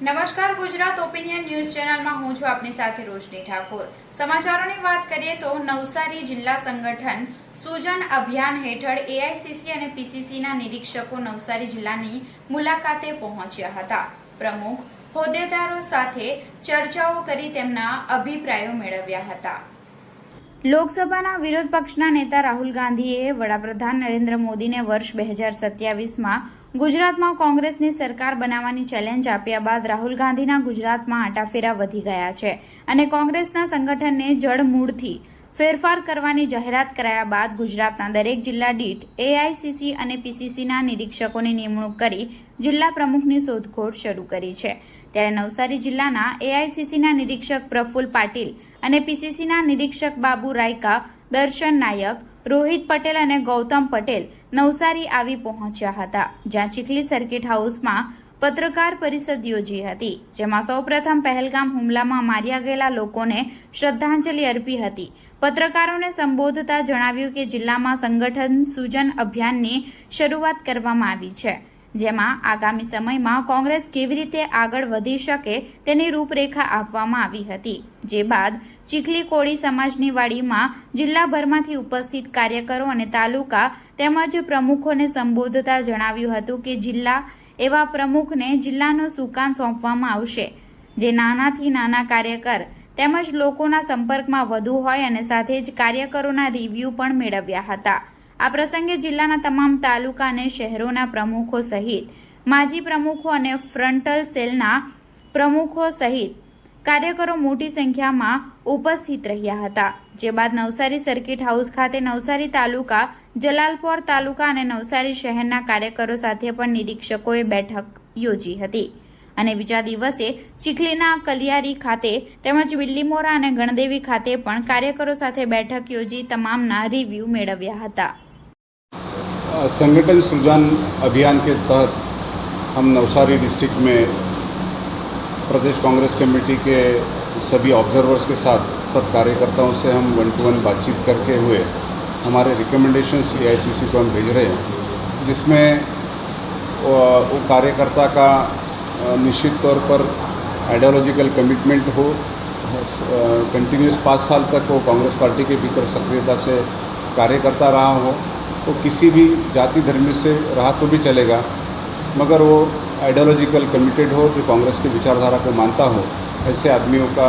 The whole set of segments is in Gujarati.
નમસ્કાર, ગુજરાત ઓપિનિયન ન્યૂઝ ચેનલમાં હું છું આપની સાથે રોશની ઠાકોર। સમાચારોની વાત કરીએ તો નવસારી જિલ્લા સંગઠન સુજન અભિયાન હેઠળ એઆઈસીસી અને પીસીસીના નિરીક્ષકો નવસારી જિલ્લાની મુલાકાતે પહોંચ્યા હતા। પ્રમુખ હોદ્દેદારો સાથે ચર્ચાઓ કરી તેમના અભિપ્રાયો મેળવ્યા હતા। લોકસભાના વિરોધ પક્ષના નેતા રાહુલ ગાંધીએ વડાપ્રધાન નરેન્દ્ર મોદીને વર્ષ 2027માં ગુજરાતમાં કોંગ્રેસની સરકાર બનાવવાની ચેલેન્જ આપ્યા બાદ રાહુલ ગાંધીના ગુજરાતમાં આંટાફેરા વધી ગયા છે અને કોંગ્રેસના સંગઠનને જડમૂળથી ફેરફાર કરવાની જાહેરાત કરાયા બાદ ગુજરાતના દરેક જિલ્લા દીઠ એઆઈસીસી અને પીસીસીના નિરીક્ષકોની નિમણૂક કરી જિલ્લા પ્રમુખની શોધખોળ શરૂ કરી છે। ત્યારે નવસારી જિલ્લાના એઆઈસીસીના નિરીક્ષક પ્રફુલ્લ પાટીલ અને પીસીસીના નિરીક્ષક બાબુ રાયકા, દર્શન નાયક, રોહિત પટેલ અને ગૌતમ પટેલ નવસારી આવી પહોંચ્યા હતા, જ્યાં ચીખલી સર્કિટ હાઉસમાં પત્રકાર પરિષદ યોજી હતી, જેમાં સૌપ્રથમ પહેલગામ હુમલામાં માર્યા ગયેલા લોકોને શ્રદ્ધાંજલિ અર્પી હતી। પત્રકારોને સંબોધતા જણાવ્યું કે જિલ્લામાં સંગઠન સૂજન અભિયાનની શરૂઆત કરવામાં આવી છે, જેમાં આગામી સમયમાં કોંગ્રેસ કેવી રીતે આગળ વધી શકે તેની રૂપરેખા આપવામાં આવી હતી। જે બાદ ચીખલી કોળી સમાજની વાડીમાં જિલ્લાભરમાંથી ઉપસ્થિત કાર્યકરો અને તાલુકા તેમજ પ્રમુખોને સંબોધતા જણાવ્યું હતું કે જિલ્લા એવા પ્રમુખને જિલ્લાનો સુકાન સોંપવામાં આવશે, જે નાનાથી નાના કાર્યકર તેમજ લોકોના સંપર્કમાં વધુ હોય અને સાથે જ કાર્યકરોના રિવ્યુ પણ મેળવ્યા હતા। આ પ્રસંગે જિલ્લાના તમામ તાલુકા અને શહેરોના પ્રમુખો સહિત માજી પ્રમુખો અને ફ્રન્ટલ સેલના પ્રમુખો સહિત કાર્યકરો મોટી સંખ્યામાં ઉપસ્થિત રહ્યા હતા। જે બાદ નવસારી સર્કિટ હાઉસ ખાતે નવસારી તાલુકા, જલાલપોર તાલુકા અને નવસારી શહેરના કાર્યકરો સાથે પણ નિરીક્ષકોએ બેઠક યોજી હતી અને બીજા દિવસે ચીખલીના કલિયારી ખાતે તેમજ બિલ્લીમોરા અને ગણદેવી ખાતે પણ કાર્યકરો સાથે બેઠક યોજી તમામના રિવ્યુ મેળવ્યા હતા। संगठन सृजन अभियान के तहत हम नवसारी डिस्ट्रिक्ट में प्रदेश कांग्रेस कमेटी के सभी ऑब्जर्वर्स के साथ सब कार्यकर्ताओं से हम 1-to-1 बातचीत करके हुए हमारे रिकमेंडेशंस एआईसीसी को हम भेज रहे हैं, जिसमें वो कार्यकर्ता का निश्चित तौर पर आइडियोलॉजिकल कमिटमेंट हो, कंटिन्यूस 5 साल तक वो कांग्रेस पार्टी के भीतर सक्रियता से कार्य करता रहा हो, तो किसी भी जाति धर्म से रहा तो भी चलेगा, मगर वो आइडियोलॉजिकल कमिटेड हो, जो कांग्रेस की विचारधारा को मानता हो, ऐसे आदमियों का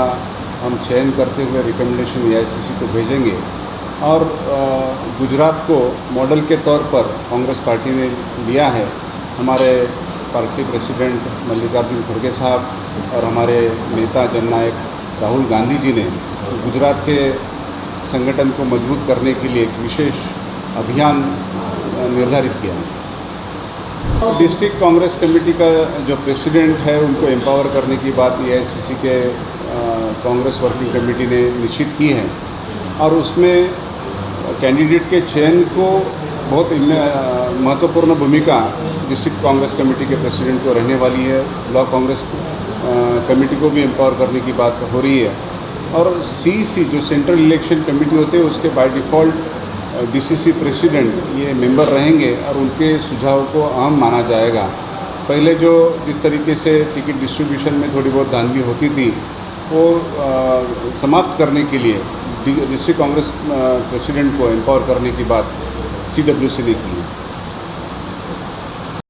हम चयन करते हुए रिकमेंडेशन एआईसीसी को भेजेंगे। और गुजरात को मॉडल के तौर पर कांग्रेस पार्टी ने लिया है। हमारे पार्टी प्रेसिडेंट मल्लिकार्जुन खड़गे साहब और हमारे नेता जननायक राहुल गांधी जी ने गुजरात के संगठन को मजबूत करने के लिए एक विशेष अभियान निर्धारित किया है। डिस्ट्रिक्ट कांग्रेस कमेटी का जो प्रेसिडेंट है उनको एम्पावर करने की बात एआईसीसी के कांग्रेस वर्किंग कमेटी ने निश्चित की है और उसमें कैंडिडेट के चयन को बहुत महत्वपूर्ण भूमिका डिस्ट्रिक्ट कांग्रेस कमेटी के प्रेसिडेंट को रहने वाली है। ब्लॉक कांग्रेस कमेटी को भी एम्पावर करने की बात हो रही है और सीईसी जो सेंट्रल इलेक्शन कमेटी होते हैं उसके बाय डिफ़ॉल्ट डीसीसी प्रेसिडेंट ये मेंबर रहेंगे और उनके सुझाव को अहम माना जाएगा। पहले जो जिस तरीके से टिकट डिस्ट्रीब्यूशन में थोड़ी बहुत धांधली होती थी वो समाप्त करने के लिए डिस्ट्रिक्ट कांग्रेस प्रेसिडेंट को एम्पावर करने की बात सीडब्ल्यूसी ने की है।